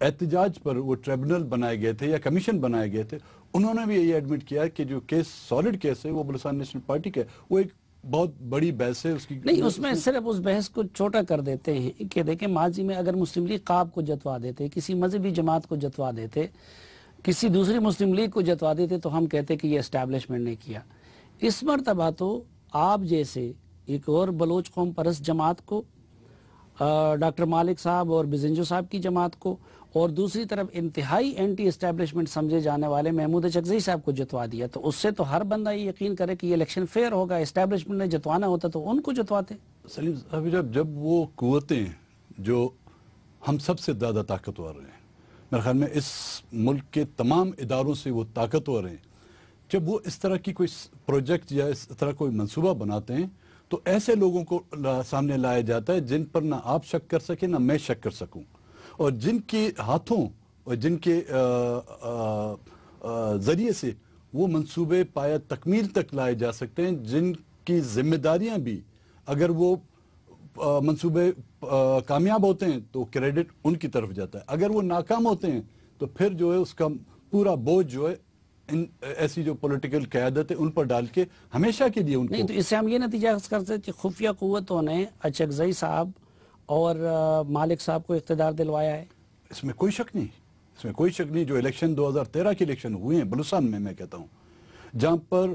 احتجاج پر وہ ٹریبونل بنائے گئے تھے یا کمیشن بنائے گئے تھے، انہوں نے بھی یہ ایڈمٹ کیا کہ جو کیس سالڈ کیس ہے وہ بلوچستان نیشنل پارٹی کا ہے، وہ ایک بہت بڑی بحث ہے اس کی نہیں، اس میں صرف اس بحث کو چھوٹا کر دیتے ہیں کہ دیکھیں ماضی میں اگر مسلم لیگ قاب کو جتوا دیتے، کسی مذہبی جماعت کو جتوا دیتے، کسی دوسری مسلم لیگ کو جتوا دیتے تو ہم کہتے کہ یہ اسٹیبلشمنٹ نے کیا. اس مرتبہ تو آپ جیسے ایک اور بلوچ قوم پرست جماعت کو، ڈاکٹر مالک صاحب اور بزنجو صاحب کی جماعت کو، اور دوسری طرف انتہائی اینٹی اسٹیبلشمنٹ سمجھے جانے والے محمود اچکزئی صاحب کو جتوا دیا. تو اس سے تو ہر بندہ یہ یقین کرے کہ یہ الیکشن فیئر ہوگا. اسٹیبلشمنٹ نے جتوانا ہوتا تو ان کو جتواتے. سلیم صاحب، جب وہ قوتیں جو ہم سب سے زیادہ طاقتور ہیں، میرے خیال میں اس ملک کے تمام اداروں سے وہ طاقتور ہیں، جب وہ اس طرح کی کوئی پروجیکٹ یا اس طرح کوئی منصوبہ بناتے ہیں تو ایسے لوگوں کو سامنے لایا جاتا ہے جن پر نہ آپ شک کر سکیں نہ میں شک کر سکوں، اور جن کے ہاتھوں اور جن کے ذریعے سے وہ منصوبے پایا تکمیل تک لائے جا سکتے ہیں، جن کی ذمہ داریاں بھی اگر وہ منصوبے کامیاب ہوتے ہیں تو کریڈٹ ان کی طرف جاتا ہے، اگر وہ ناکام ہوتے ہیں تو پھر جو ہے اس کا پورا بوجھ جو ہے ایسی جو پولیٹیکل قیادت ہے ان پر ڈال کے ہمیشہ کے لیے ان کو. نہیں تو اس سے ہم یہ نتیجہ کر سکتے کہ خفیہ قوتوں نے اچکزئی صاحب اور مالک صاحب کو اقتدار دلوایا ہے. اس میں کوئی شک نہیں، اس میں کوئی شک نہیں. جو الیکشن 2013 کے الیکشن ہوئے ہیں بلوچستان میں کہتا ہوں، جہاں پر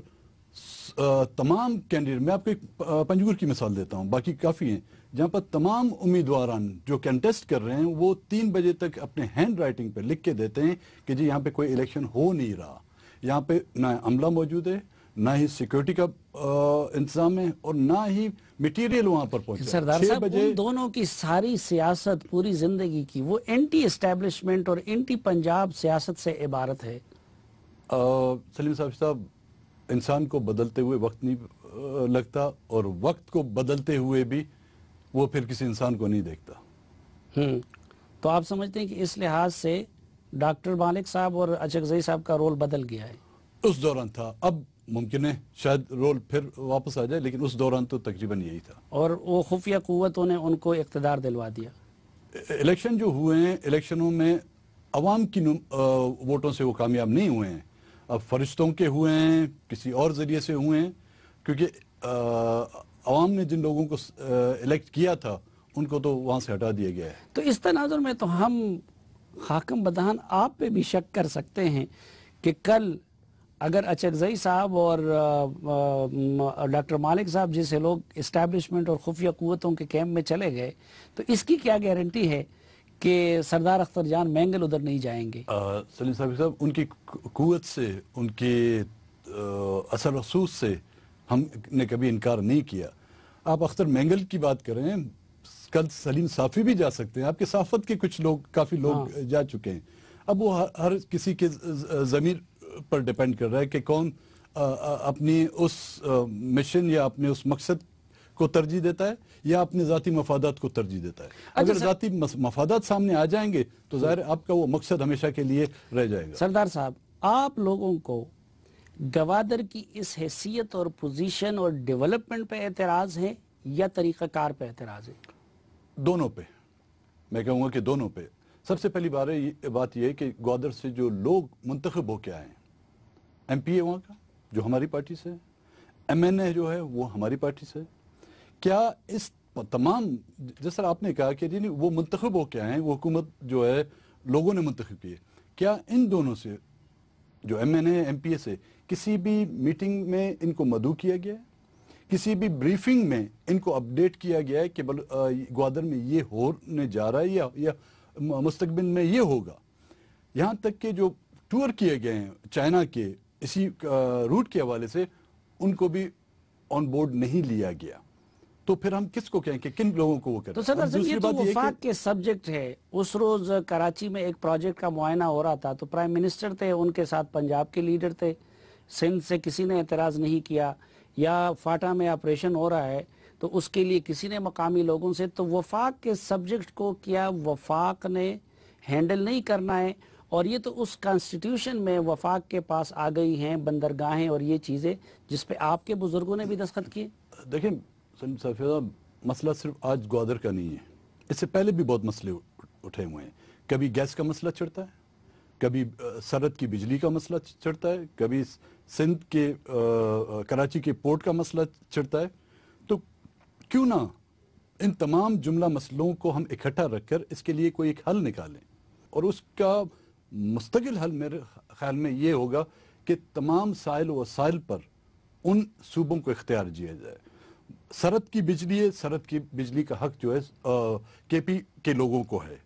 تمام کینڈیڈیٹ، میں آپ کو ایک پنجگور کی مثال دیتا ہوں، باقی کافی ہیں، جہاں پر تمام امیدواران جو کنٹیسٹ کر رہے ہیں وہ 3 بجے تک اپنے ہینڈ رائٹنگ پہ لکھ کے دیتے ہیں کہ جی یہاں پہ کوئی الیکشن ہو نہیں رہا، یہاں پہ نہ عملہ موجود ہے، نہ ہی سیکیورٹی کا انتظام ہے، اور نہ ہی میٹیریل وہاں پر پہنچا. سردار صاحب، ان دونوں کی ساری سیاست پوری زندگی کی وہ اینٹی اسٹیبلشمنٹ اور اینٹی پنجاب سیاست سے عبارت ہے. سلیم صاحب، انسان کو بدلتے ہوئے وقت نہیں لگتا، اور وقت کو بدلتے ہوئے بھی وہ پھر کسی انسان کو نہیں دیکھتا. تو آپ سمجھتے ہیں کہ اس لحاظ سے ڈاکٹر مالک صاحب اور اچکزئی صاحب کا رول بدل گیا ہے؟ اس دوران تھا، اب ممکن ہے شاید رول پھر واپس آ جائے، لیکن اس دوران تو تقریباً یہی تھا. اور وہ خفیہ قوتوں نے ان کو اقتدار دلوا دیا. الیکشن جو ہوئے ہیں، الیکشنوں میں عوام کی ووٹوں سے وہ کامیاب نہیں ہوئے ہیں، اب فرشتوں کے ہوئے ہیں، کسی اور ذریعے سے ہوئے ہیں، کیونکہ عوام نے جن لوگوں کو الیکٹ کیا تھا ان کو تو وہاں سے ہٹا دیا گیا ہے. تو اس تناظر میں تو ہم حاکم بدہان آپ پہ بھی شک کر سکتے ہیں کہ کل اگر اچکزئی صاحب اور ڈاکٹر مالک صاحب جیسے لوگ اسٹیبلشمنٹ اور خفیہ قوتوں کے کیمپ میں چلے گئے تو اس کی کیا گارنٹی ہے کہ سردار اختر جان مینگل ادھر نہیں جائیں گے؟ سلیم صاحب، ان کی قوت سے، ان کے اثر رسوخ سے ہم نے کبھی انکار نہیں کیا. آپ اختر مینگل کی بات کر رہے ہیں، کل سلیم صافی بھی جا سکتے ہیں، آپ کے صحافت کے کچھ لوگ، کافی لوگ جا چکے ہیں. اب وہ ہر کسی کے ضمیر پر ڈیپینڈ کر رہا ہے کہ کون اپنی اس مشن یا اپنے اس مقصد کو ترجیح دیتا ہے یا اپنے ذاتی مفادات کو ترجیح دیتا ہے. اگر ذاتی مفادات سامنے آ جائیں گے تو ظاہر آپ کا وہ مقصد ہمیشہ کے لیے رہ جائے گا. سردار صاحب، آپ لوگوں کو گوادر کی اس حیثیت اور پوزیشن اور ڈیولپمنٹ پہ اعتراض ہے یا طریقہ کار پہ اعتراض ہے؟ دونوں پہ، میں کہوں گا کہ دونوں پہ. سب سے پہلی بات یہ ہے کہ گوادر سے جو لوگ منتخب ہو کے آئے ہیں، ایم پی اے وہاں کا جو ہماری پارٹی سے ہے، ایم این اے جو ہے وہ ہماری پارٹی سے ہے، کیا اس تمام، جس طرح آپ نے کہا کہ جی وہ منتخب ہو کے آئے ہیں، وہ حکومت جو ہے لوگوں نے منتخب کی ہے، کیا ان دونوں سے جو M N A M P A سے کسی بھی میٹنگ میں ان کو مدعو کیا گیا ہے، کسی بھی بریفنگ میں ان کو اپڈیٹ کیا گیا ہے کہ گوادر میں یہ ہونے جا رہا ہے یا مستقبل میں یہ ہوگا؟ یہاں تک کہ جو ٹور کیے گئے ہیں چائنا کے اسی روٹ کے حوالے سے ان کو بھی آن بورڈ نہیں لیا گیا. تو پھر ہم کس کو کہیں کہ کن لوگوں کو وہ کریں؟ تو سردار صاحب، یہ تو وفاق کے سبجیکٹ ہے. اس روز کراچی میں ایک پروجیکٹ کا معائنہ ہو رہا تھا تو پرائم منسٹر تھے، ان کے ساتھ پنجاب کے لیڈر تھے، سندھ سے کسی نے اعتراض نہیں کیا. یا فاٹا میں آپریشن ہو رہا ہے تو اس کے لیے کسی نے مقامی لوگوں سے، تو وفاق کے سبجیکٹ کو کیا وفاق نے ہینڈل نہیں کرنا ہے؟ اور یہ تو اس کانسٹیٹیوشن میں وفاق کے پاس آ گئی ہیں بندرگاہیں اور یہ چیزیں جس پہ آپ کے بزرگوں نے بھی دستخط کیے. دیکھیں سلیم صاحب، مسئلہ صرف آج گوادر کا نہیں ہے، اس سے پہلے بھی بہت مسئلے اٹھے ہوئے ہیں. کبھی گیس کا مسئلہ چڑھتا ہے، کبھی سرحد کی بجلی کا مسئلہ چڑھتا ہے، کبھی سندھ کے کراچی کے پورٹ کا مسئلہ چڑھتا ہے. تو کیوں نہ ان تمام جملہ مسئلوں کو ہم اکٹھا رکھ کر اس کے لیے کوئی ایک حل نکالیں، اور اس کا مستقل حل میرے خیال میں یہ ہوگا کہ تمام سائل و وسائل پر ان صوبوں کو اختیار دیا جائے. سرحد کی بجلی ہے، سرحد کی بجلی کا حق جو ہے کے پی کے لوگوں کو ہے.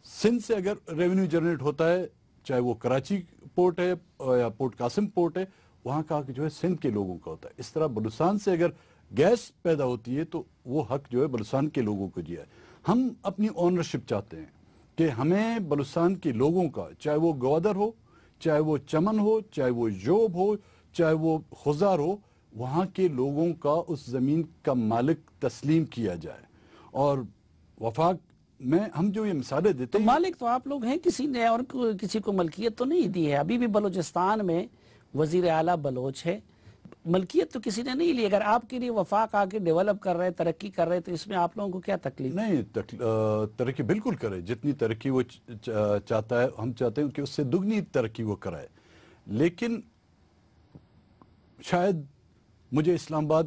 سندھ سے اگر ریونیو جنریٹ ہوتا ہے، چاہے وہ کراچی پورٹ ہے یا پورٹ قاسم پورٹ ہے، وہاں کا حق جو ہے سندھ کے لوگوں کا ہوتا ہے. اس طرح بلوچستان سے اگر گیس پیدا ہوتی ہے تو وہ حق جو ہے بلوچستان کے لوگوں کو دیا ہے. ہم اپنی اونرشپ چاہتے ہیں کہ ہمیں بلوچستان کے لوگوں کا، چاہے وہ گوادر ہو، چاہے وہ چمن ہو، چاہے وہ یوب ہو، چاہے وہ خزار ہو، وہاں کے لوگوں کا اس زمین کا مالک تسلیم کیا جائے. اور وفاق میں ہم جو یہ مثالیں دیتے ہیں، مالک تو آپ لوگ ہیں، کسی نے اور کسی کو ملکیت تو نہیں دی ہے. ابھی بھی بلوچستان میں وزیر اعلیٰ بلوچ ہے، ملکیت تو کسی نے نہیں لی. اگر آپ کے لیے وفاق آ کے ڈیولپ کر رہے، ترقی کر رہے، تو اس میں آپ لوگوں کو کیا تکلیف؟ نہیں، ترقی بالکل کرے. جتنی ترقی وہ چاہتا ہے، ہم چاہتے ہیں کہ اس سے دگنی ترقی وہ کرائے. لیکن شاید مجھے اسلام آباد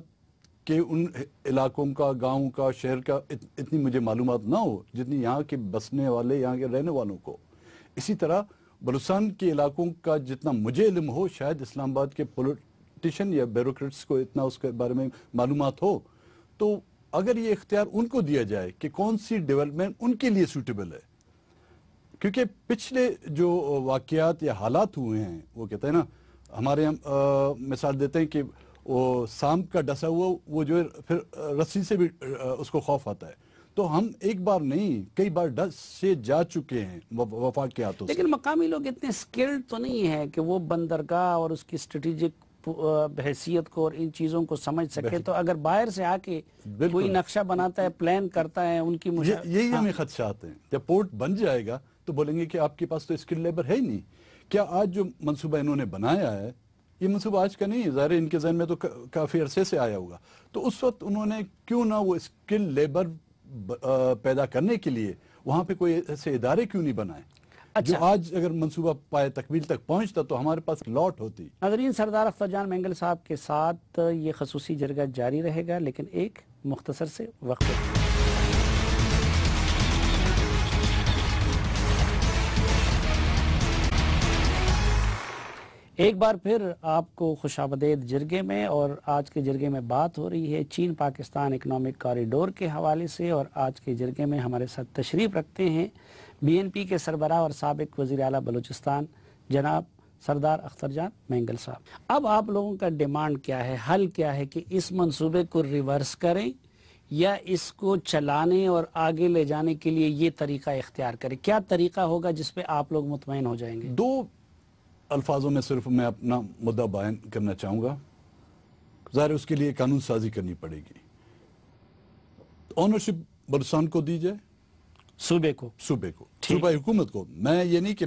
کہ ان علاقوں کا، گاؤں کا، شہر کا اتنی مجھے معلومات نہ ہو جتنی یہاں کے بسنے والے، یہاں کے رہنے والوں کو. اسی طرح بلوچستان کے علاقوں کا جتنا مجھے علم ہو، شاید اسلام آباد کے پولیٹیشین یا بیوروکریٹس کو اتنا اس کے بارے میں معلومات ہو. تو اگر یہ اختیار ان کو دیا جائے کہ کون سی ڈیولپمنٹ ان کے لیے سوٹیبل ہے، کیونکہ پچھلے جو واقعات یا حالات ہوئے ہیں، وہ کہتے ہیں نا، ہمارے یہاں مثال دیتے ہیں کہ وہ سانپ کا ڈسا ہوا وہ جو ہے پھر رسی سے بھی اس کو خوف آتا ہے. تو ہم ایک بار نہیں، کئی بار ڈس سے جا چکے ہیں وفاق کے ہاتھوں سے. لیکن مقامی لوگ اتنے سکلڈ تو نہیں ہیں کہ وہ بندرگاہ اور اس کی اسٹریٹجک حیثیت کو اور ان چیزوں کو سمجھ سکے. تو اگر باہر سے آ کے کوئی نقشہ بناتا ہے، پلان کرتا ہے، ان کی یہی ہمیں خدشات ہیں. جب پورٹ بن جائے گا تو بولیں گے کہ آپ کے پاس تو اسکل لیبر ہے ہی نہیں. کیا آج جو منصوبہ انہوں نے بنایا ہے، یہ منصوبہ آج کا نہیں ہے، ظاہر ان کے ذہن میں تو کافی عرصے سے آیا ہوگا. تو اس وقت انہوں نے کیوں نہ وہ اسکل لیبر پیدا کرنے کے لیے وہاں پہ کوئی ایسے ادارے کیوں نہیں بنائے جو آج اگر منصوبہ پائے تکمیل تک پہنچتا تو ہمارے پاس لاٹ ہوتی. ناظرین، سردار اختر جان مینگل صاحب کے ساتھ یہ خصوصی جرگہ جاری رہے گا، لیکن ایک مختصر سے وقفے. ایک بار پھر آپ کو خوش آمدید جرگے میں. اور آج کے جرگے میں بات ہو رہی ہے چین پاکستان اکنامک کوریڈور کے حوالے سے. اور آج کے جرگے میں ہمارے ساتھ تشریف رکھتے ہیں بی این پی کے سربراہ اور سابق وزیر اعلیٰ بلوچستان جناب سردار اختر جان مینگل صاحب. اب آپ لوگوں کا ڈیمانڈ کیا ہے، حل کیا ہے کہ اس منصوبے کو ریورس کریں یا اس کو چلانے اور آگے لے جانے کے لیے یہ طریقہ اختیار کریں؟ کیا طریقہ ہوگا جس پہ آپ لوگ مطمئن ہو جائیں گے؟ دو الفاظوں میں صرف میں اپنا مدعا بیان کرنا چاہوں گا. ظاہر اس کے لیے قانون سازی کرنی پڑے گی. اونرشپ بلوچستان کو دی جائے، صوبے کو، صوبائی حکومت کو. میں یہ نہیں کہ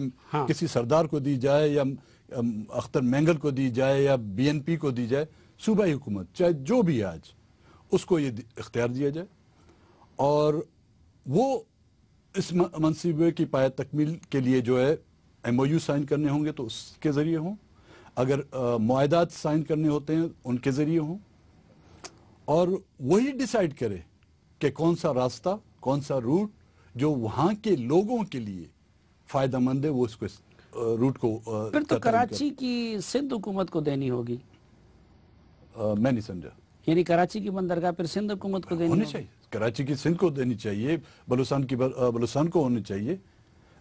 کسی سردار کو دی جائے یا اختر مینگل کو دی جائے یا بی این پی کو دی جائے. صوبائی حکومت چاہے جو بھی آج، اس کو یہ اختیار دیا جائے اور وہ اس منصوبے کی پایہ تکمیل کے لیے جو ہے ایم او یو سائن کرنے ہوں گے تو اس کے ذریعے ہوں، اگر معاہدات سائن کرنے ہوتے ہیں ان کے ذریعے ہوں، اور وہی ڈیسائیڈ کرے کہ کون سا راستہ، کون سا روٹ جو وہاں کے لوگوں کے لیے فائدہ مند ہے، وہ اس کو روٹ کو. پھر تو کراچی کی سندھ حکومت کو دینی ہوگی. میں نہیں سمجھا. یعنی کراچی کی بندرگاہ پھر سندھ حکومت کو دینی ہونی چاہیے. کراچی کی سندھ کو دینی چاہیے، بلوچستان کی بلوچستان کو ہونی چاہیے.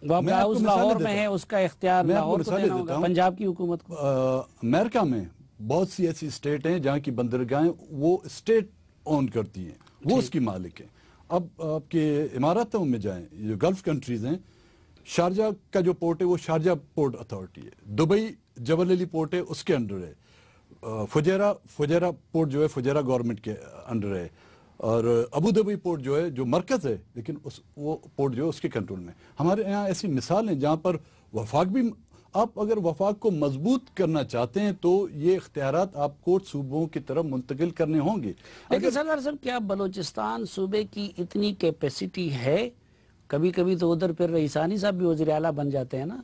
لاہور میں ہے، اس کا اختیار لاہور کو دینا ہوگا، پنجاب کی حکومت کو. امریکہ میں بہت سی ایسی اسٹیٹ ہیں جہاں کی بندرگاہیں وہ اسٹیٹ اون کرتی ہیں، وہ اس کی مالک ہیں. اب آپ کے اماراتوں میں جائیں، جو گلف کنٹریز ہیں، شارجہ کا جو پورٹ ہے وہ شارجہ پورٹ اتھارٹی ہے. دبئی جبل علی پورٹ ہے، اس کے انڈر ہے. فجیرہ پورٹ جو ہے فجیرہ گورنمنٹ کے انڈر ہے. اور ابو دھبی پورٹ جو ہے جو مرکز ہے، لیکن وہ پورٹ جو ہے اس کے کنٹرول میں. ہمارے یہاں ایسی مثال ہیں جہاں پر وفاق بھی، آپ اگر وفاق کو مضبوط کرنا چاہتے ہیں تو یہ اختیارات آپ کو صوبوں کی طرف منتقل کرنے ہوں گے. لیکن سردار صاحب، کیا بلوچستان صوبے کی اتنی کیپیسٹی ہے کبھی کبھی تو ادھر پھر رئیسانی صاحب بھی وزیر اعلیٰ بن جاتے ہیں نا،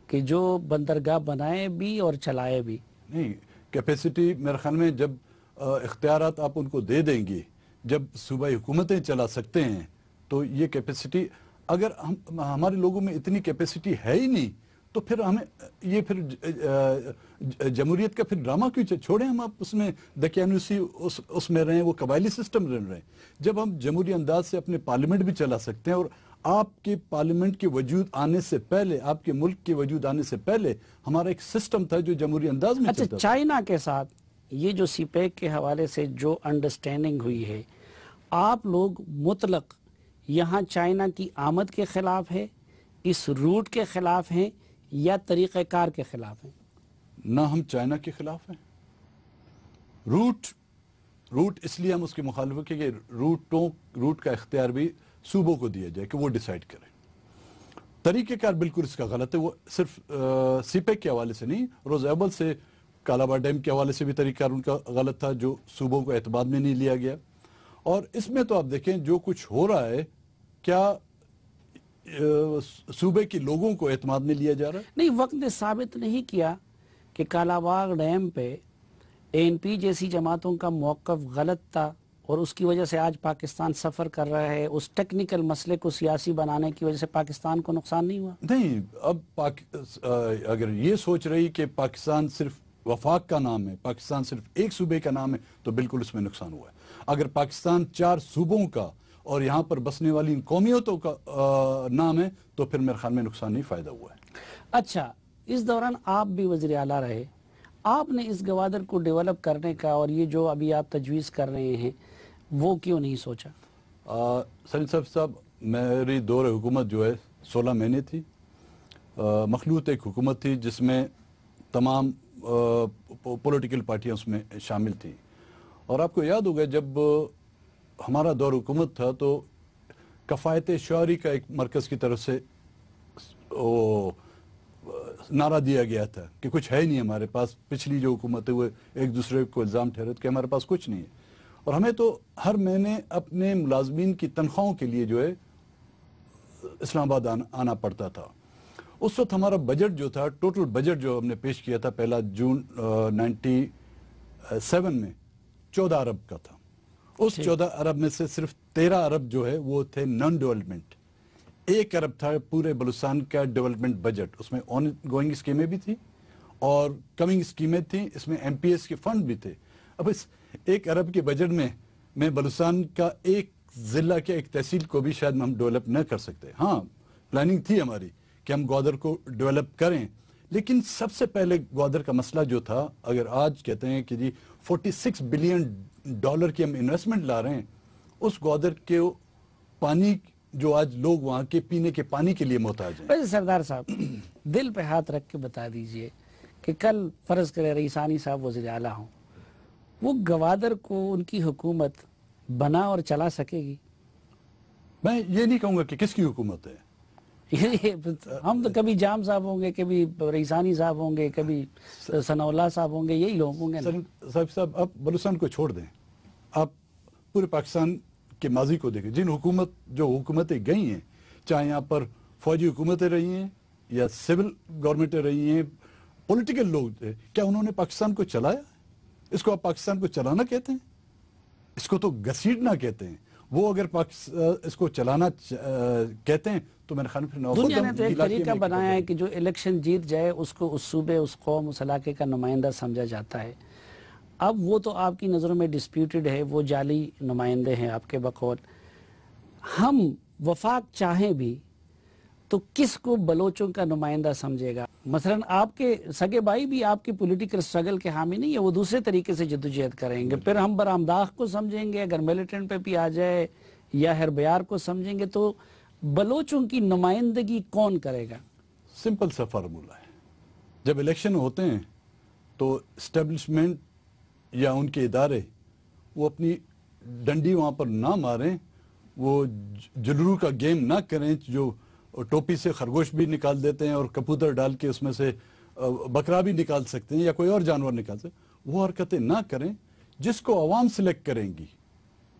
کہ جو بندرگاہ بنائے بھی اور چلائے بھی. نہیں، کیپیسٹی میرے خیال میں جب اختیارات آپ ان کو دے دیں گے، جب صوبائی حکومتیں چلا سکتے ہیں، تو یہ کیپیسٹی اگر ہمارے لوگوں میں اتنی کیپیسٹی ہے ہی نہیں تو پھر ہمیں یہ پھر جمہوریت کا پھر ڈرامہ کیوں چھوڑیں ہم؟ آپ اس میں دقیانوسی اس میں رہیں، وہ قبائلی سسٹم رہیں. جب ہم جمہوری انداز سے اپنے پارلیمنٹ بھی چلا سکتے ہیں، اور آپ کے پارلیمنٹ کے وجود آنے سے پہلے، آپ کے ملک کے وجود آنے سے پہلے ہمارا ایک سسٹم تھا جو جمہوری انداز میں چلتا تھا. اچھا، چائنا کے ساتھ یہ جو سی پیک کے حوالے سے جو انڈرسٹینڈنگ ہوئی ہے، آپ لوگ مطلق یہاں چائنا کی آمد کے خلاف ہے، اس روٹ کے خلاف ہیں، یا طریقہ کار کے خلاف ہیں؟ نہ ہم چائنا کے خلاف ہیں. روٹ اس لیے ہم اس کی مخالفت کہ روٹ کا اختیار بھی صوبوں کو دیا جائے کہ وہ ڈیسائیڈ کریں. طریقہ کار بالکل اس کا غلط ہے. وہ صرف سی پیک کے حوالے سے نہیں، روز ایبل سے کالابا ڈیم کے حوالے سے بھی طریقہ کار ان کا غلط تھا، جو صوبوں کو اعتماد میں نہیں لیا گیا. اور اس میں تو آپ دیکھیں جو کچھ ہو رہا ہے، کیا صوبے کے لوگوں کو اعتماد میں لیا جا رہا ہے؟ نہیں، وقت نے ثابت نہیں کیا کہ کالاباغ ڈیم پہ این پی جیسی جماعتوں کا موقف غلط تھا، اور اس کی وجہ سے آج پاکستان سفر کر رہا ہے. اس ٹیکنیکل مسئلے کو سیاسی بنانے کی وجہ سے پاکستان کو نقصان نہیں ہوا؟ نہیں، اب اگر یہ سوچ رہی کہ پاکستان صرف وفاق کا نام ہے، پاکستان صرف ایک صوبے کا نام ہے، تو بالکل اس میں نقصان ہوا ہے. اگر پاکستان 4 صوبوں کا اور یہاں پر بسنے والی ان قومیتوں کا نام ہے، تو پھر میرے خیال میں نقصان نہیں، فائدہ ہوا ہے. اچھا، اس دوران آپ بھی وزیر اعلیٰ رہے، آپ نے اس گوادر کو ڈیولپ کرنے کا اور یہ جو ابھی آپ تجویز کر رہے ہیں وہ کیوں نہیں سوچا؟ سلیم صاحب، میری دور حکومت جو ہے 16 مہینے تھی. مخلوط ایک حکومت تھی جس میں تمام پولیٹیکل پارٹیاں اس میں شامل تھیں. اور آپ کو یاد ہوگا جب ہمارا دور حکومت تھا تو کفایت شعری کا ایک مرکز کی طرف سے نعرہ دیا گیا تھا کہ کچھ ہے نہیں ہمارے پاس. پچھلی جو حکومت ہے وہ ایک دوسرے کو الزام ٹھہرے کہ ہمارے پاس کچھ نہیں ہے، اور ہمیں تو ہر مہینے اپنے ملازمین کی تنخواہوں کے لیے جو ہے اسلام آباد آنا پڑتا تھا. اس وقت ہمارا بجٹ جو تھا، ٹوٹل بجٹ جو ہم نے پیش کیا تھا پہلا جون 97 میں 14 ارب کا تھا. اس 14 ارب میں سے صرف 13 ارب جو ہے وہ تھے نان ڈیولپمنٹ. 1 ارب تھا پورے بلوچستان کا ڈیولپمنٹ بجٹ. اس میں آن گوئنگ اسکیمیں بھی تھیں اور کمنگ اسکیمیں تھیں، اس میں ایم پی ایس کے فنڈ بھی تھے. اب اس 1 ارب کے بجٹ میں بلوچستان کا ایک ضلع کے ایک تحصیل کو بھی شاید ہم ڈیولپ نہ کر سکتے. ہاں، پلاننگ تھی ہماری کہ ہم گوادر کو ڈیولپ کریں، لیکن سب سے پہلے گوادر کا مسئلہ جو تھا، اگر آج کہتے ہیں کہ جی $46 بلین کی ہم انویسٹمنٹ لا رہے ہیں، اس گوادر کے پانی جو آج لوگ وہاں کے پینے کے پانی کے لیے محتاج ہیں. ویسے سردار صاحب، دل پہ ہاتھ رکھ کے بتا دیجئے کہ کل فرض کرے رئیسانی صاحب وزیر اعلیٰ ہوں، وہ گوادر کو ان کی حکومت بنا اور چلا سکے گی؟ میں یہ نہیں کہوں گا کہ کس کی حکومت ہے. ہم تو کبھی جام صاحب ہوں گے، کبھی رئیسانی صاحب ہوں گے، کبھی ثناء اللہ صاحب ہوں گے، یہی لوگ ہوں گے. صاحب آپ بلوچستان کو چھوڑ دیں، آپ پورے پاکستان کے ماضی کو دیکھیں. جو حکومتیں گئی ہیں، چاہے یہاں پر فوجی حکومتیں رہی ہیں یا سول گورنمنٹیں رہی ہیں، پولیٹیکل لوگ تھے، کیا انہوں نے پاکستان کو چلایا؟ اس کو آپ پاکستان کو چلانا کہتے ہیں؟ اس کو تو گھسیٹنا کہتے ہیں. وہ اگر اس کو چلانا کہتے ہیں تو میں نے خیال میں دنیا نے تو ایک طریقہ بنایا ہے کہ جو الیکشن جیت جائے اس کو اس صوبے، اس قوم، اس علاقے کا نمائندہ سمجھا جاتا ہے. اب وہ تو آپ کی نظروں میں ڈسپیوٹڈ ہے، وہ جعلی نمائندے ہیں آپ کے بقول. ہم وفاق چاہیں بھی تو کس کو بلوچوں کا نمائندہ سمجھے گا؟ مثلا آپ کے سگے بھائی بھی آپ کی پولیٹیکل سٹرگل کے حامی نہیں ہے، وہ دوسرے طریقے سے جدوجہد کریں گے. پھر ہم برآمداخ کو سمجھیں گے، اگر ملیٹنٹ پہ بھی آ جائے، یا ہربیار کو سمجھیں گے، تو بلوچوں کی نمائندگی کون کرے گا؟ سمپل سا فارمولہ ہے. جب الیکشن ہوتے ہیں تو اسٹیبلشمنٹ یا ان کے ادارے وہ اپنی ڈنڈی وہاں پر نہ ماریں، وہ جلرو کا گیم نہ کریں جو ٹوپی سے خرگوش بھی نکال دیتے ہیں اور کبوتر ڈال کے اس میں سے بکرا بھی نکال سکتے ہیں یا کوئی اور جانور نکال سکتے ہیں. وہ حرکتیں نہ کریں. جس کو عوام سلیکٹ کریں گی،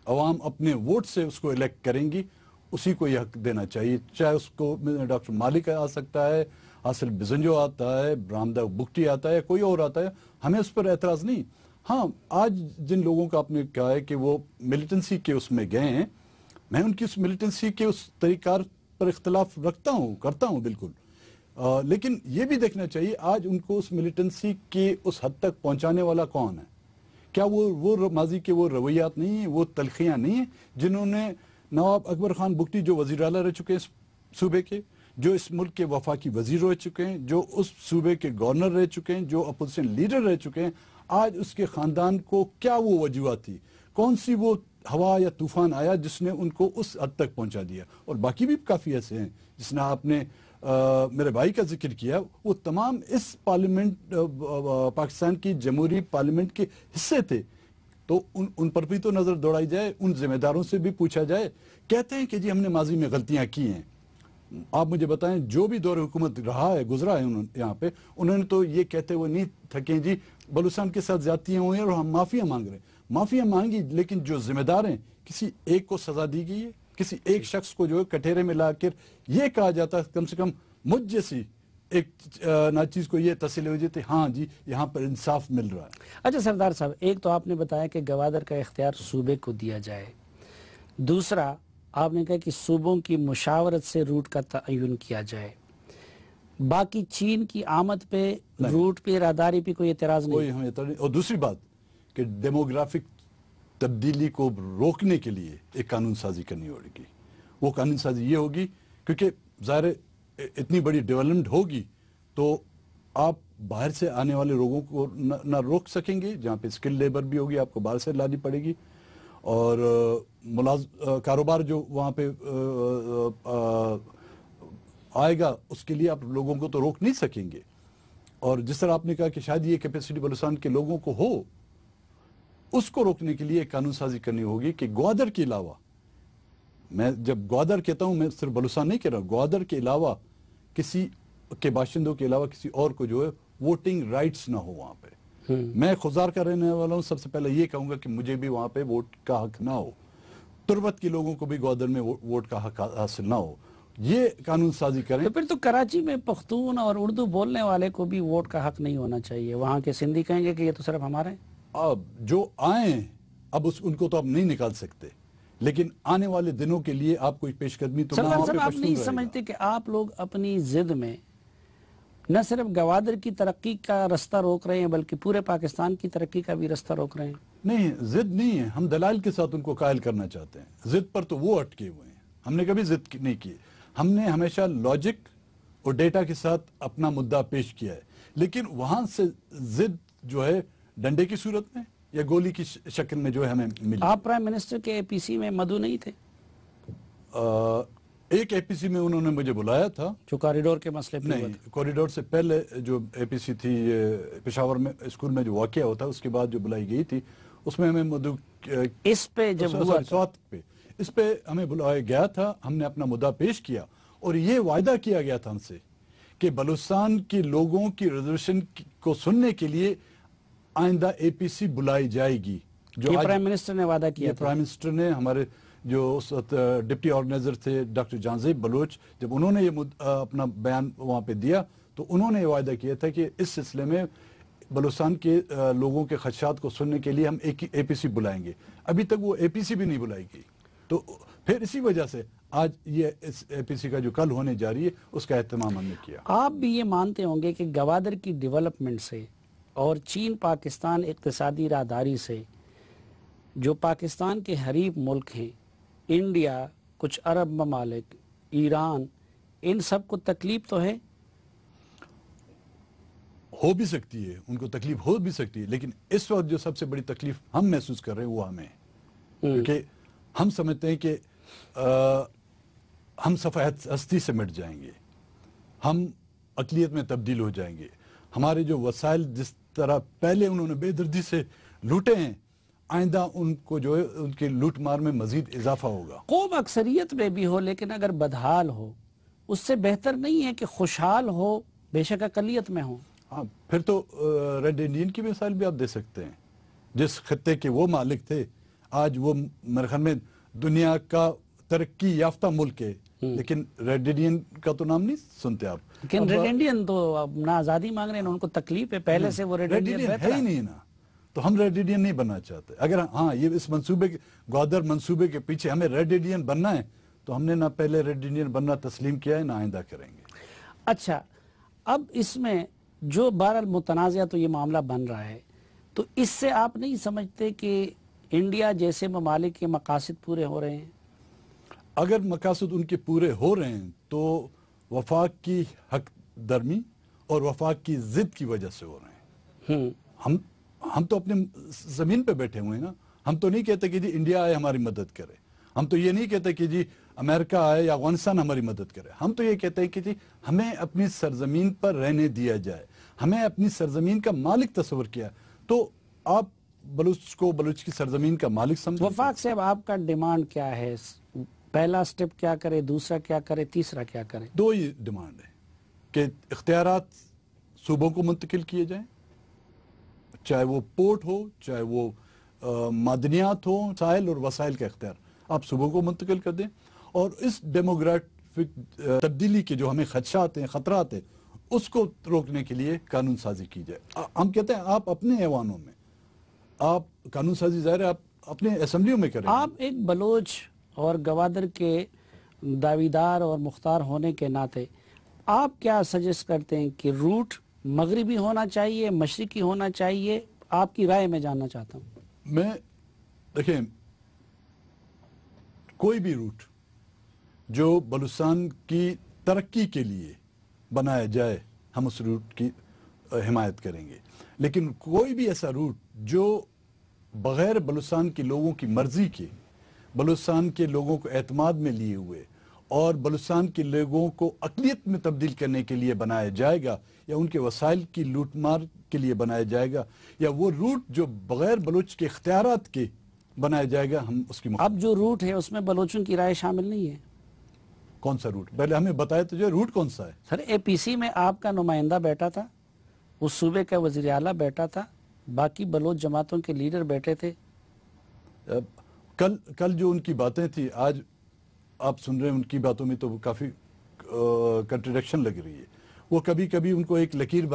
عوام اپنے ووٹ سے اس کو الیکٹ کریں گی، اسی کو یہ حق دینا چاہیے، چاہے اس کو ڈاکٹر مالک آ سکتا ہے، حاصل بزنجو آتا ہے، برامدہ بگٹی آتا ہے، کوئی اور آتا ہے، ہمیں اس پر اعتراض نہیں۔ ہاں آج جن لوگوں کا آپ نے کہا ہے کہ وہ ملیٹنسی کے اس میں گئے ہیں، میں ان کی اس ملیٹنسی کے اس طریقہ پر اختلاف کرتا ہوں بالکل، لیکن یہ بھی دیکھنا چاہیے آج ان کو اس ملیٹنسی کے اس حد تک پہنچانے والا کون ہے؟ کیا وہ ماضی کے وہ رویات نہیں ہیں، وہ تلخیاں نہیں ہیں جنہوں نے نواب اکبر خان بگٹی جو وزیر اعلیٰ رہ چکے ہیں اس صوبے کے، جو اس ملک کے وفاقی وزیر رہ چکے ہیں، جو اس صوبے کے گورنر رہ چکے ہیں، جو اپوزیشن لیڈر رہ چکے ہیں، آج اس کے خاندان کو کیا وہ وجوہات تھی، کون سی وہ ہوا یا طوفان آیا جس نے ان کو اس حد تک پہنچا دیا؟ اور باقی بھی کافی ایسے ہیں جس نے آپ نے میرے بھائی کا ذکر کیا، وہ تمام اس پارلیمنٹ پاکستان کی جمہوری پارلیمنٹ کے حصے تھے، تو ان پر بھی تو نظر دوڑائی جائے، ان ذمہ داروں سے بھی پوچھا جائے۔ کہتے ہیں کہ جی ہم نے ماضی میں غلطیاں کی ہیں، آپ مجھے بتائیں جو بھی دور حکومت گزرا ہے یہاں پہ، انہوں نے تو یہ کہتے ہوئے نہیں تھکیں جی بلوچستان کے ساتھ زیادتیاں ہوئی ہیں اور ہم معافیاں مانگ رہے ہیں، معافیاں مانگی، لیکن جو ذمہ دار ہیں کسی ایک کو سزا دی گئی ہے، کسی ایک شخص کو جو ہے کٹہرے میں لا کر یہ کہا جاتا ہے، کم سے کم مجھ جیسی ایک ناچیز کو یہ تسلی ہو جاتی ہاں جی یہاں پر انصاف مل رہا ہے۔ اچھا سردار صاحب، ایک تو آپ نے بتایا کہ گوادر کا اختیار صوبے کو دیا جائے، دوسرا آپ نے کہا کہ صوبوں کی مشاورت سے روٹ کا تعین کیا جائے، باقی چین کی آمد پہ روٹ پہ اراداری پہ کوئی اعتراض نہیں؟ کوئی ہمیں اعتراض نہیں، اور دوسری بات کہ ڈیموگرافک تبدیلی کو روکنے کے لیے ایک قانون سازی کرنی ہوگی، وہ قانون سازی یہ ہوگی کیونکہ ظاہر اتنی بڑی ڈیولپمنٹ ہوگی تو آپ باہر سے آنے والے لوگوں کو نہ روک سکیں گے، جہاں پہ اسکل لیبر بھی ہوگی آپ کو باہر سے لانی پڑے گی، اور کاروبار جو وہاں پہ آئے گا اس کے لیے آپ لوگوں کو تو روک نہیں سکیں گے۔ اور جس طرح آپ نے کہا کہ شاید یہ کیپیسٹی بلوچستان کے لوگوں کو ہو، اس کو روکنے کے لیے ایک قانون سازی کرنی ہوگی کہ گوادر کے علاوہ، میں جب گوادر کہتا ہوں میں صرف بلوچستان نہیں کہہ رہا، گوادر کے علاوہ کسی کے باشندوں کے علاوہ کسی اور کو جو ہے ووٹنگ رائٹس نہ ہو وہاں پہ۔ میں خزار کا رہنے والا ہوں، سب سے پہلے یہ کہوں گا کہ مجھے بھی وہاں پہ ووٹ کا حق نہ ہو، تربت کے لوگوں کو بھی گوادر میں ووٹ کا حق حاصل نہ ہو، یہ قانون سازی کریں۔ تو پھر تو کراچی میں پختون اور اردو بولنے والے کو بھی ووٹ کا حق نہیں ہونا چاہیے، وہاں کے سندھی کہیں گے کہ یہ تو صرف ہمارے ہیں۔ اب جو آئیں اب ان کو تو آپ نہیں نکال سکتے، لیکن آنے والے دنوں کے لیے آپ کوئی پیش قدمی تو سردار وہاں صاحب پہ آپ پشتون نہیں رہے گا۔ سمجھتے کہ آپ لوگ اپنی ضد میں نہ صرف گوادر کی ترقی کا رستہ روک رہے ہیں بلکہ پورے پاکستان کی ترقی کا بھی رستہ روک رہے ہیں؟ نہیں، ضد نہیں ہے، ہم دلائل کے ساتھ ان کو قائل کرنا چاہتے ہیں، ضد پر تو وہ اٹکے ہوئے ہیں، ہم نے کبھی ضد نہیں کی، ہم نے ہمیشہ لاجک اور ڈیٹا کے ساتھ اپنا مدعا پیش کیا ہے، لیکن وہاں سے ضد جو ہے ڈنڈے کی صورت میں یا گولی کی شکل میں جو ہے ہمیں ملی۔ آپ پرائم منسٹر کے اے پی سی میں مدعو نہیں تھے؟ ایک اے پی سی میں انہوں نے مجھے بلایا تھا، جو کوریڈور کے مسئلے پہ ہوا نہیں کوریڈور سے پہلے جو اے پی سی تھی پشاور میں اسکول میں جو واقعہ ہوتا اس کے بعد جو بلائی گئی تھی اس میں ہمیں مدعو اس پہ جب ہوا سوات پہ اس پہ ہمیں بلایا گیا تھا، ہم نے اپنا مدعا پیش کیا اور یہ وعدہ کیا گیا تھا ہم سے کہ بلوچستان کے لوگوں کی ریزرویشن کو سننے کے لیے آئندہ اے پی سی بلائی جائے گی۔ جو یہ آج پرائم منسٹر نے وعدہ کیا تھا؟ پرائم منسٹر نے، ہمارے جو اس وقت ڈپٹی آرگنائزر تھے ڈاکٹر جانزیب بلوچ، جب انہوں نے یہ اپنا بیان وہاں پہ دیا تو انہوں نے یہ وعدہ کیا تھا کہ اس سلسلے میں بلوچستان کے لوگوں کے خدشات کو سننے کے لیے ہم اے پی سی بلائیں گے۔ ابھی تک وہ اے پی سی بھی نہیں بلائی گئی، تو پھر اسی وجہ سے آج یہ اس اے پی سی کا جو کل ہونے جا رہی ہے اس کا اہتمام ہم نے کیا۔ آپ بھی یہ مانتے ہوں گے کہ گوادر کی ڈیولپمنٹ سے اور چین پاکستان اقتصادی راہداری سے جو پاکستان کے حریف ملک ہیں، انڈیا، کچھ عرب ممالک، ایران، ان سب کو تکلیف تو ہے؟ ہو بھی سکتی ہے، ان کو تکلیف ہو بھی سکتی ہے، لیکن اس وقت جو سب سے بڑی تکلیف ہم محسوس کر رہے ہیں وہ ہمیں ہے، کیونکہ ہم سمجھتے ہیں کہ ہم صفحہ ہستی سے مٹ جائیں گے، ہم اقلیت میں تبدیل ہو جائیں گے، ہمارے جو وسائل جس طرح پہلے انہوں نے بے دردی سے لوٹے ہیں، آئندہ ان کو جو ہے ان کے لوٹ مار میں مزید اضافہ ہوگا۔ قوم اکثریت میں بھی ہو لیکن اگر بدحال ہو، اس سے بہتر نہیں ہے کہ خوشحال ہو بے شک اقلیت میں ہو؟ ہاں، پھر تو ریڈ انڈین کی مثال بھی آپ دے سکتے ہیں، جس خطے کے وہ مالک تھے آج وہ میرے خیال میں دنیا کا ترقی یافتہ ملک ہے، لیکن ریڈ انڈین کا تو نام نہیں سنتے آپ. لیکن ریڈ انڈین تو اب نہ آزادی مانگ رہے ہیں، ان کو تکلیف ہے پہلے سے، وہ ریڈ انڈین ہے ہی نہیں نا. تو ہم ریڈ انڈین نہیں بننا چاہتے. اگر ہاں یہ اس منصوبے کے گوادر منصوبے کے پیچھے ہمیں ریڈ انڈین بننا ہے تو ہم نے نہ پہلے ریڈ انڈین بننا تسلیم کیا ہے، نہ آئندہ کریں گے. اچھا، اب اس میں جو بہرحال متنازعہ تو یہ معاملہ بن رہا ہے، تو اس سے آپ نہیں سمجھتے کہ انڈیا جیسے ممالک کے مقاصد پورے ہو رہے ہیں؟ اگر مقاصد ان کے پورے ہو رہے ہیں تو وفاق کی حق درمی اور وفاق کی ضد کی وجہ سے ہو رہے ہیں. ہم تو اپنے زمین پہ بیٹھے ہوئے ہیں نا. ہم تو نہیں کہتے کہ جی انڈیا آئے ہماری مدد کرے. ہم تو یہ نہیں کہتے کہ جی امریکہ آئے یا افغانستان ہماری مدد کرے. ہم تو یہ کہتے ہیں کہ جی ہمیں اپنی سرزمین پر رہنے دیا جائے، ہمیں اپنی سرزمین کا مالک تصور کیا. تو آپ بلوچ کو بلوچ کی سرزمین کا مالک سمجھیں. وفاق صاحب، آپ کا ڈیمانڈ کیا ہے؟ پہلا سٹیپ کیا کرے، دوسرا کیا کرے، تیسرا کیا کرے؟ دو ہی ڈیمانڈ ہے کہ اختیارات صوبوں کو منتقل کیے جائیں، چاہے وہ پورٹ ہو، چاہے وہ معدنیات ہو، سائل اور وسائل کا اختیار آپ صوبوں کو منتقل کر دیں. اور اس ڈیموگرافک تبدیلی کے جو ہمیں خدشات ہیں، خطرات ہیں، اس کو روکنے کے لیے قانون سازی کی جائے. ہم کہتے ہیں آپ اپنے ایوانوں میں آپ قانون سازی ظاہر ہے آپ اپنے اسمبلیوں میں کریں. آپ ایک بلوچ اور گوادر کے دعویدار اور مختار ہونے کے ناطے آپ کیا سجیسٹ کرتے ہیں کہ روٹ مغربی ہونا چاہیے، مشرقی ہونا چاہیے؟ آپ کی رائے میں جاننا چاہتا ہوں. میں دیکھیں، کوئی بھی روٹ جو بلوچستان کی ترقی کے لیے بنایا جائے ہم اس روٹ کی حمایت کریں گے. لیکن کوئی بھی ایسا روٹ جو بغیر بلوچستان کے لوگوں کی مرضی کے، بلوچستان کے لوگوں کو اعتماد میں لیے ہوئے اور بلوچستان کے لوگوں کو اقلیت میں تبدیل کرنے کے لیے بنایا جائے گا، یا ان کے وسائل کی لوٹ مار کے لیے بنایا جائے گا، یا وہ روٹ جو بغیر بلوچ کے اختیارات کے بنایا جائے گا، ہم اس کی اب جو روٹ ہے اس میں بلوچوں کی رائے شامل نہیں ہے. کون سا روٹ؟ پہلے ہمیں بتائے تو جو روٹ کون سا ہے. سر، اے پی سی میں آپ کا نمائندہ بیٹھا تھا، اس صوبے کا وزیر اعلیٰ بیٹھا تھا، باقی بلوچ جماعتوں کے لیڈر بیٹھے تھے. کل جو ان کی باتیں تھی، آج آپ سن رہے ہیں ان کی باتوں میں تو کافی کنٹرڈکشن لگ رہی ہے. وہ کبھی کبھی ان کو ایک لکیر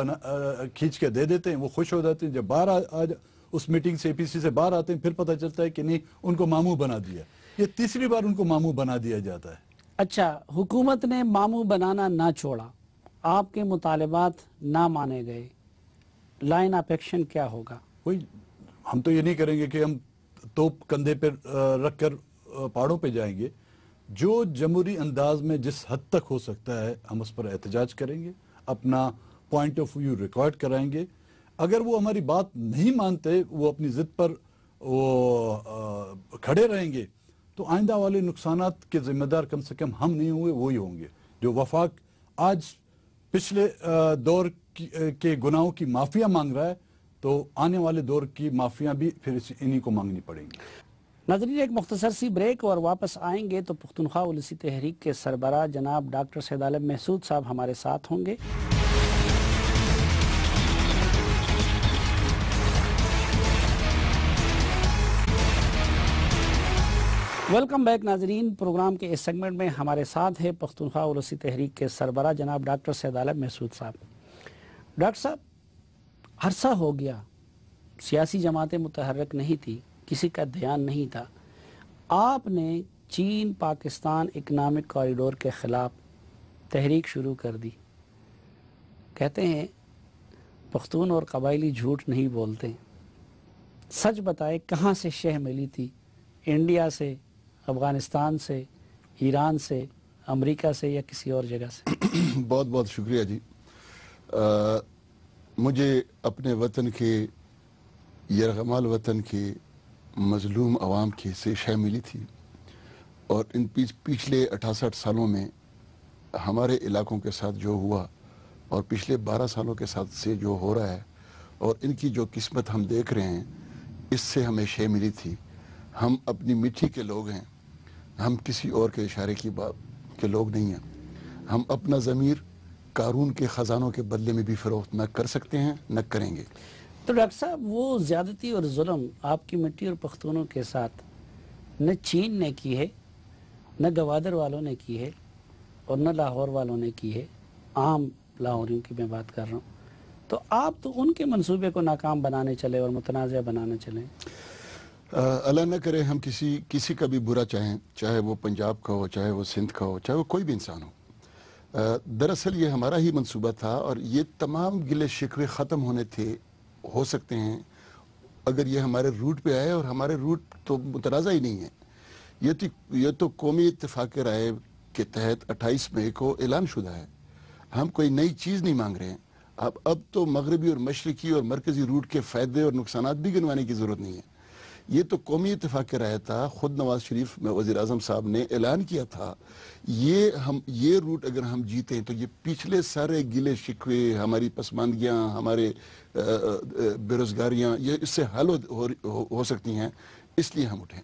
کھینچ کے دے دیتے ہیں، وہ خوش ہو جاتے ہیں. جب باہر آج اس میٹنگ سے اے پی سی سے باہر آتے ہیں پھر پتہ چلتا ہے کہ نہیں، ان کو ماموں بنا دیا. یہ تیسری بار ان کو ماموں بنا دیا جاتا ہے. اچھا، حکومت نے ماموں بنانا نہ چھوڑا، آپ کے مطالبات نہ مانے گئے، لائن آف ایکشن کیا ہوگا؟ ہم تو یہ نہیں کریں گے کہ ہم توپ کندھے پہ رکھ کر پہاڑوں پہ جائیں گے. جو جمہوری انداز میں جس حد تک ہو سکتا ہے ہم اس پر احتجاج کریں گے، اپنا پوائنٹ آف ویو ریکارڈ کرائیں گے. اگر وہ ہماری بات نہیں مانتے، وہ اپنی ضد پر وہ کھڑے رہیں گے، تو آئندہ والے نقصانات کے ذمہ دار کم سے کم ہم نہیں ہوئے، وہی ہوں گے. جو وفاق آج پچھلے دور کے گناہوں کی معافیاں مانگ رہا ہے، تو آنے والے دور کی معافیاں بھی پھر انہی کو مانگنی پڑیں گی. ناظرین، ایک مختصر سی بریک اور واپس آئیں گے تو پختونخوا اولسی تحریک کے سربراہ جناب ڈاکٹر سید عالم محسود صاحب ہمارے ساتھ ہوں گے. ویلکم بیک ناظرین. پروگرام کے اس سیگمنٹ میں ہمارے ساتھ ہے پختونخوا اولسی تحریک کے سربراہ جناب ڈاکٹر سید عالم محسود صاحب. ڈاکٹر صاحب، عرصہ ہو گیا سیاسی جماعتیں متحرک نہیں تھی، کسی کا دھیان نہیں تھا. آپ نے چین پاکستان اکنامک کوریڈور کے خلاف تحریک شروع کر دی. کہتے ہیں پختون اور قبائلی جھوٹ نہیں بولتے. سچ بتائے، کہاں سے شہ ملی تھی؟ انڈیا سے، افغانستان سے، ایران سے، امریکہ سے، یا کسی اور جگہ سے؟ بہت بہت شکریہ جی. مجھے اپنے وطن کے، یرغمال وطن کے مظلوم عوام کی سے شے ملی تھی، اور ان پچھلے 68 سالوں میں ہمارے علاقوں کے ساتھ جو ہوا اور پچھلے 12 سالوں کے ساتھ سے جو ہو رہا ہے اور ان کی جو قسمت ہم دیکھ رہے ہیں، اس سے ہمیں شے ملی تھی. ہم اپنی مٹی کے لوگ ہیں، ہم کسی اور کے اشارے کی بات کے لوگ نہیں ہیں. ہم اپنا ضمیر قارون کے خزانوں کے بدلے میں بھی فروخت نہ کر سکتے ہیں، نہ کریں گے. تو ڈاکٹر صاحب، وہ زیادتی اور ظلم آپ کی مٹی اور پختونوں کے ساتھ نہ چین نے کی ہے، نہ گوادر والوں نے کی ہے اور نہ لاہور والوں نے کی ہے، عام لاہوریوں کی میں بات کر رہا ہوں. تو آپ تو ان کے منصوبے کو ناکام بنانے چلے اور متنازع بنانا چلیں. اللہ نہ کرے ہم کسی کا بھی برا چاہیں، چاہے وہ پنجاب کا ہو، چاہے وہ سندھ کا ہو، چاہے وہ کوئی بھی انسان ہو. دراصل یہ ہمارا ہی منصوبہ تھا اور یہ تمام گلے شکوے ختم ہونے تھے، ہو سکتے ہیں اگر یہ ہمارے روٹ پہ آئے، اور ہمارے روٹ تو متنازع ہی نہیں ہے. یہ تو قومی اتفاق رائے کے تحت 28 مئی کو اعلان شدہ ہے. ہم کوئی نئی چیز نہیں مانگ رہے ہیں. اب تو مغربی اور مشرقی اور مرکزی روٹ کے فائدے اور نقصانات بھی گنوانے کی ضرورت نہیں ہے. یہ تو قومی اتفاق رائے تھا. خود نواز شریف وزیر اعظم صاحب نے اعلان کیا تھا یہ روٹ اگر ہم جیتے تو یہ پچھلے سارے گلے شکوے، ہماری پسماندگیاں، ہمارے بے روزگاریاں، یہ اس سے حل ہو سکتی ہیں. اس لیے ہم اٹھیں.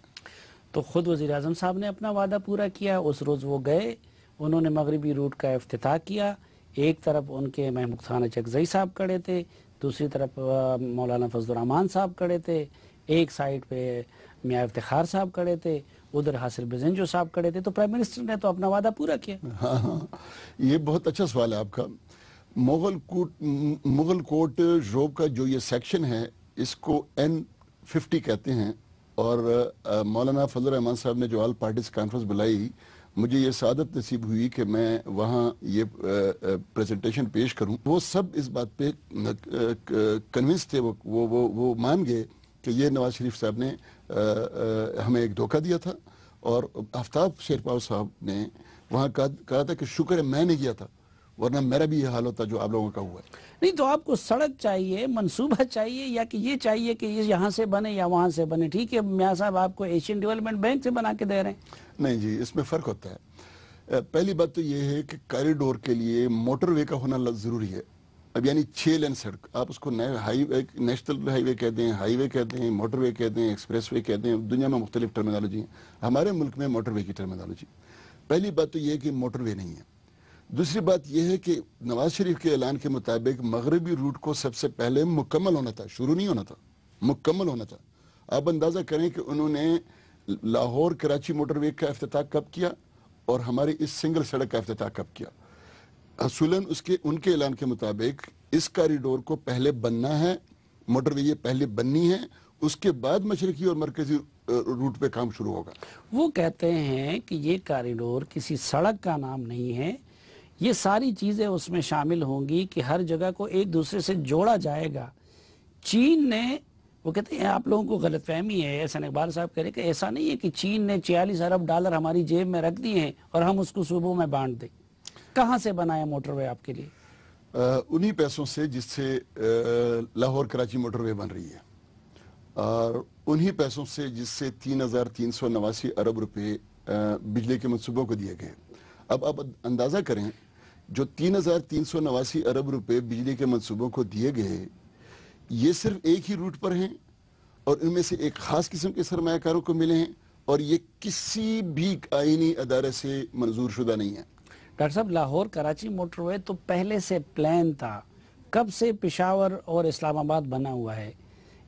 تو خود وزیر اعظم صاحب نے اپنا وعدہ پورا کیا. اس روز وہ گئے، انہوں نے مغربی روٹ کا افتتاح کیا. ایک طرف ان کے محمود خان اچکزئی صاحب کھڑے تھے، دوسری طرف مولانا فضل الرحمان صاحب کھڑے تھے، ایک سائڈ پہ میاں افتخار صاحب کھڑے تھے، ادھر حاصل بزنجو صاحب کھڑے تھے. تو پرائم منسٹر نے تو اپنا وعدہ پورا کیا. ہاں، یہ بہت اچھا سوال ہے آپ کا. مغل کوٹ روب کا جو یہ سیکشن ہے اس کو N50 کہتے ہیں. اور مولانا فضل الرحمان صاحب نے جو آل پارٹیز کانفرنس بلائی، مجھے یہ سعادت نصیب ہوئی کہ میں وہاں یہ پریزنٹیشن پیش کروں. وہ سب اس بات پہ کنونس تھے، وہ مان گئے کہ یہ نواز شریف صاحب نے ہمیں ایک دھوکہ دیا تھا. اور آفتاب شیرپاؤ صاحب نے وہاں کہا تھا کہ شکر ہے میں نے کیا تھا، ورنہ میرا بھی یہ حال ہوتا جو آپ لوگوں کا ہوا ہے. نہیں تو آپ کو سڑک چاہیے، منصوبہ چاہیے، یا کہ یہ چاہیے کہ یہ یہاں سے بنے یا وہاں سے بنے؟ ٹھیک ہے میاں صاحب آپ کو ایشین ڈیولپمنٹ بینک سے بنا کے دے رہے ہیں. نہیں جی، اس میں فرق ہوتا ہے. پہلی بات تو یہ ہے کہ کاریڈور کے لیے موٹر وے کا ہونا ضروری ہے. اب یعنی 6 لین سڑک، آپ اس کو نیشنل ہائی وے کہہ دیں، ہائی وے کہہ دیں، موٹر وے کہہ دیں، ایکسپریس وے کہہ دیں. دنیا میں مختلف ٹرمینالوجی ہیں. ہمارے ملک میں موٹر وے کی ٹرمینالوجی. پہلی بات تو یہ ہے کہ موٹر وے نہیں ہے. دوسری بات یہ ہے کہ نواز شریف کے اعلان کے مطابق مغربی روٹ کو سب سے پہلے مکمل ہونا تھا، شروع نہیں ہونا تھا، مکمل ہونا تھا. آپ اندازہ کریں کہ انہوں نے لاہور کراچی موٹر وے کا افتتاح کب کیا اور ہماری اس سنگل سڑک کا افتتاح کب کیا. اصولاً ان کے اعلان کے مطابق اس کاریڈور کو پہلے بننا ہے، موٹر وے یہ پہلے بننی ہے، اس کے بعد مشرقی اور مرکزی روٹ پہ کام شروع ہوگا. وہ کہتے ہیں کہ یہ کاریڈور کسی سڑک کا نام نہیں ہے، یہ ساری چیزیں اس میں شامل ہوں گی کہ ہر جگہ کو ایک دوسرے سے جوڑا جائے گا. چین نے، وہ کہتے ہیں آپ لوگوں کو غلط فہمی ہے، احسان اقبال صاحب کہہ رہے کہ ایسا نہیں ہے کہ چین نے 46 ارب ڈالر ہماری جیب میں رکھ دیے ہیں اور ہم اس کو صوبوں میں بانٹ دیں. کہاں سے بنایا موٹر وے آپ کے لیے؟ انہی پیسوں سے جس سے لاہور کراچی موٹر وے بن رہی ہے، اور انہی پیسوں سے جس سے 3,389 ارب روپے بجلی کے منصوبوں کو دیے گئے. اب آپ اندازہ کریں، جو 3,389 ارب روپے بجلی کے منصوبوں کو دیے گئے، یہ صرف ایک ہی روٹ پر ہیں اور ان میں سے ایک خاص قسم کے سرمایہ کاروں کو ملے ہیں، اور یہ کسی بھی آئینی ادارے سے منظور شدہ نہیں ہے. ڈاکٹر صاحب، لاہور کراچی موٹر وے تو پہلے سے پلان تھا، کب سے پشاور اور اسلام آباد بنا ہوا ہے.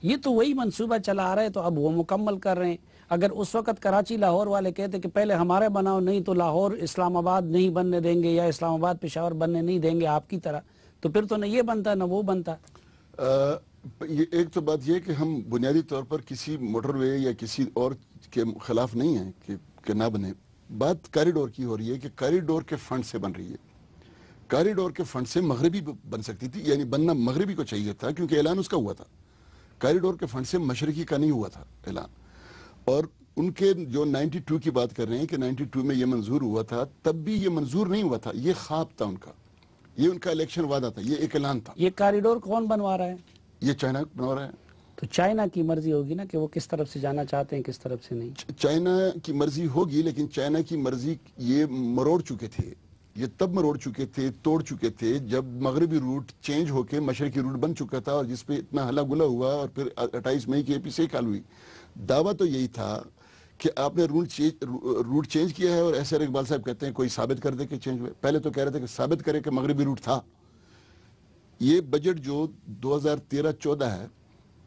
یہ تو وہی منصوبہ چلا آ رہا ہے، تو اب وہ مکمل کر رہے ہیں. اگر اس وقت کراچی لاہور والے کہتے کہ پہلے ہمارے بناؤ، نہیں تو لاہور اسلام آباد نہیں بننے دیں گے یا اسلام آباد پشاور بننے نہیں دیں گے آپ کی طرح، تو پھر تو نہ یہ بنتا نہ وہ بنتا. ایک تو بات یہ کہ ہم بنیادی طور پر کسی موٹر وے یا کسی اور کے خلاف نہیں ہیں کہ نہ بنے. بات کاریڈور کی ہو رہی ہے کہ کاریڈور کے فنڈ سے بن رہی ہے. کاریڈور کے فنڈ سے مغربی بن سکتی تھی، یعنی بننا مغربی کو چاہیے تھا کیونکہ اعلان اس کا ہوا تھا. کاریڈور کے فنڈ سے مشرقی کا نہیں ہوا تھا اعلان. اور ان کے جو 92 کی بات کر رہے ہیں کہ 92 میں یہ منظور ہوا تھا، تب بھی یہ منظور نہیں ہوا تھا. یہ خواب تھا ان کا، یہ ان کا الیکشن وعدہ تھا، یہ ایک اعلان تھا. یہ کاریڈور کون بنوا رہا ہے؟ یہ چائنا بنوا رہا ہے. تو چائنا کی مرضی ہوگی نا کہ وہ کس طرف سے جانا چاہتے ہیں، کس طرف سے نہیں. چائنا کی مرضی ہوگی، لیکن چائنا کی مرضی یہ مروڑ چکے تھے. یہ تب مروڑ چکے تھے، توڑ چکے تھے جب مغربی روٹ چینج ہو کے مشرقی روٹ بن چکا تھا، اور جس پہ اتنا ہلا گلا ہوا اور پھر 28 مئی کی APC کال ہوئی. دعویٰ تو یہی تھا کہ آپ نے روٹ چینج کیا ہے، اور احسان اقبال صاحب کہتے ہیں کوئی ثابت کر دے کہ چینج ہوئے. پہلے تو کہہ رہے تھے کہ ثابت کرے کہ مغربی روٹ تھا. یہ بجٹ جو 2013-14 ہے،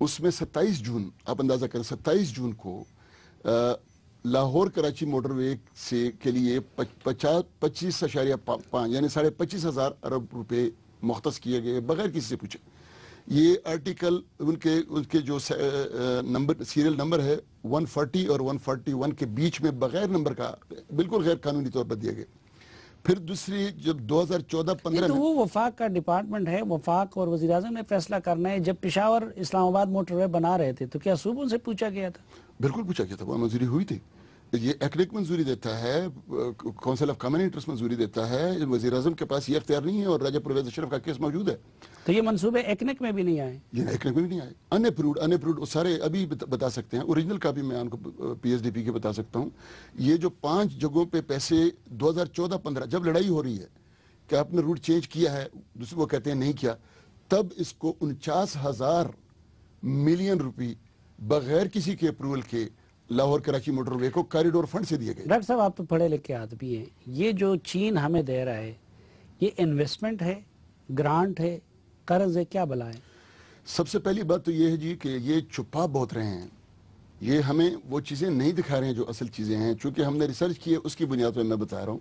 اس میں 27 جون، آپ اندازہ کریں 27 جون کو لاہور کراچی موٹر وے سے کے لیے 25.5 یعنی 25,500 ارب روپے مختص کیے گئے بغیر کسی سے پوچھے. یہ آرٹیکل ان کے جو سیریل نمبر ہے 140 اور 141 کے بیچ میں بغیر نمبر کا بالکل غیر قانونی طور پر دیے گئے. پھر دوسری جب 2014-15 تو وہ وفاق کا ڈپارٹمنٹ ہے, وفاق اور وزیراعظم نے فیصلہ کرنا ہے. جب پشاور اسلام آباد موٹر وے بنا رہے تھے تو کیا صوبوں سے پوچھا گیا تھا؟ بالکل پوچھا گیا تھا, وہ منظوری ہوئی تھی. یہ ایکنک منظوری دیتا ہے, کونسل آف کامن انٹرسٹ منظوری دیتا ہے, وزیر اعظم کے پاس یہ اختیار نہیں ہے, اور راجہ پرویز اشرف کا کیس موجود ہے. تو یہ منصوبے ایکنک میں بھی نہیں آئے؟ یہ ایکنک میں بھی نہیں آئے, ان اپروڈ سارے ابھی بتا سکتے ہیں. اوریجنل کاپی میں آپ کو پی ایس ڈی پی کے بتا سکتا ہوں. یہ جو 5 جگہوں پہ پیسے 2014-15 جب لڑائی ہو رہی ہے کہ آپ نے روٹ چینج کیا ہے, دوسرے وہ کہتے ہیں نہیں کیا, تب اس کو 49,000 ملین روپی بغیر کسی کے اپروول کے لاہور کراچی موٹر وے کو کاریڈور فنڈ سے دیے گئے. ڈاکٹر صاحب آپ تو پڑھے لکھے آدمی ہیں, یہ جو چین ہمیں دے رہا ہے یہ انویسٹمنٹ ہے, گرانٹ ہے, قرض ہے, کیا بلا ہے؟ سب سے پہلی بات تو یہ ہے جی کہ یہ چھپا بہت رہے ہیں, یہ ہمیں وہ چیزیں نہیں دکھا رہے ہیں جو اصل چیزیں ہیں. چونکہ ہم نے ریسرچ کی ہے اس کی بنیاد پہ میں بتا رہا ہوں.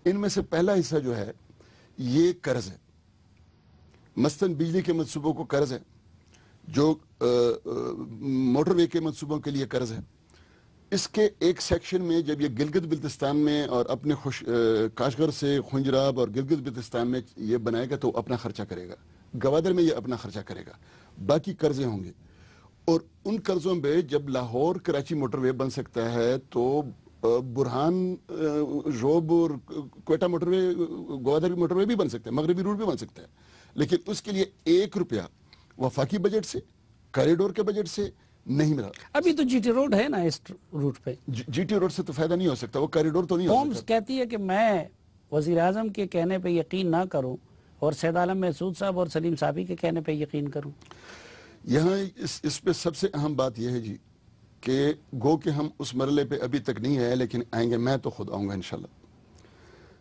ان میں سے پہلا حصہ جو ہے یہ قرض ہے. مثلاً بجلی کے منصوبوں کو قرض ہے, جو موٹر وے کے منصوبوں کے لیے قرض ہے. اس کے ایک سیکشن میں جب یہ گلگت بلتستان میں اور اپنے کاشغر سے خنجراب اور گلگت بلتستان میں یہ بنائے گا تو اپنا خرچہ کرے گا, گوادر میں یہ اپنا خرچہ کرے گا, باقی قرضے ہوں گے. اور ان قرضوں پہ جب لاہور کراچی موٹر وے بن سکتا ہے تو برہان روب اور کوئٹہ موٹر وے, گوادر موٹر وے بھی بن سکتا ہے, مغربی روٹ بھی بن سکتا ہے. لیکن اس کے لیے 1 روپیہ وفاقی بجٹ سے, کاریڈور کے بجٹ سے نہیں ملا. ابھی تو جی ٹی روڈ ہے نا اس روٹ پہ, جی ٹی روڈ سے تو فائدہ نہیں ہو سکتا, وہ کاریڈور تو نہیں ہو قوم سکتا. کہتی ہے کہ میں وزیر اعظم کے کہنے پہ یقین نہ کروں اور سید عالم محسود صاحب اور سلیم صافی کے کہنے پہ یقین کروں. یہاں اس پہ سب سے اہم بات یہ ہے جی کہ گو کہ ہم اس مرحلے پہ ابھی تک نہیں آئے, لیکن آئیں گے. میں تو خود آؤں گا انشاءاللہ.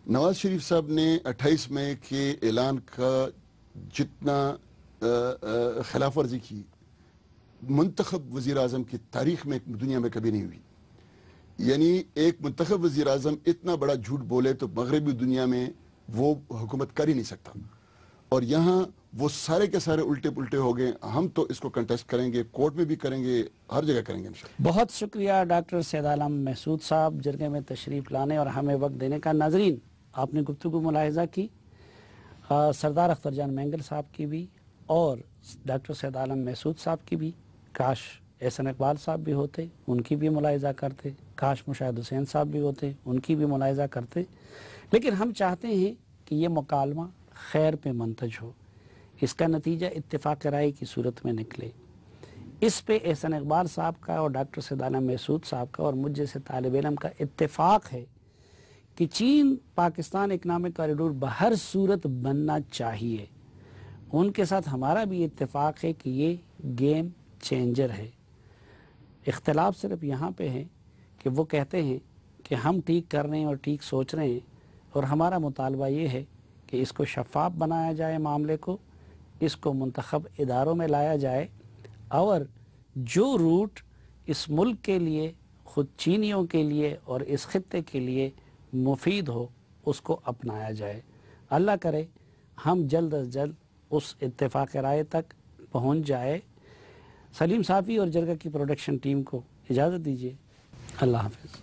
نواز شریف صاحب نے 28 مئی کے اعلان کا جتنا خلاف ورزی کی منتخب وزیر اعظم کی تاریخ میں دنیا میں کبھی نہیں ہوئی. یعنی ایک منتخب وزیر اعظم اتنا بڑا جھوٹ بولے تو مغربی دنیا میں وہ حکومت کر ہی نہیں سکتا. اور یہاں وہ سارے کے سارے الٹے پلٹے ہو گئے. ہم تو اس کو کنٹیسٹ کریں گے, کورٹ میں بھی کریں گے, ہر جگہ کریں گے انشاءاللہ. بہت شکریہ ڈاکٹر سید عالم محسود صاحب جرگے میں تشریف لانے اور ہمیں وقت دینے کا. ناظرین, آپ نے گفتگو ملاحظہ کی, سردار اختر جان مینگل صاحب کی بھی اور ڈاکٹر سید عالم محسود صاحب کی بھی. کاش احسن اقبال صاحب بھی ہوتے, ان کی بھی ملاحظہ کرتے. کاش مشاہد حسین صاحب بھی ہوتے, ان کی بھی ملاحظہ کرتے. لیکن ہم چاہتے ہیں کہ یہ مکالمہ خیر پہ منتج ہو, اس کا نتیجہ اتفاق رائے کی صورت میں نکلے. اس پہ احسن اقبال صاحب کا اور ڈاکٹر سید عالم محسود صاحب کا اور مجھ جیسے طالب علم کا اتفاق ہے کہ چین پاکستان اکنامک کوریڈور بہر صورت بننا چاہیے. ان کے ساتھ ہمارا بھی اتفاق ہے کہ یہ گیم چینجر ہے. اختلاف صرف یہاں پہ ہے کہ وہ کہتے ہیں کہ ہم ٹھیک کر رہے ہیں اور ٹھیک سوچ رہے ہیں, اور ہمارا مطالبہ یہ ہے کہ اس کو شفاف بنایا جائے, معاملے کو اس کو منتخب اداروں میں لایا جائے, اور جو روٹ اس ملک کے لیے, خود چینیوں کے لیے اور اس خطے کے لیے مفید ہو اس کو اپنایا جائے. اللہ کرے ہم جلد از جلد اس اتفاق رائے تک پہنچ جائے. سلیم صافی اور جرگہ کی پروڈکشن ٹیم کو اجازت دیجیے. اللہ حافظ.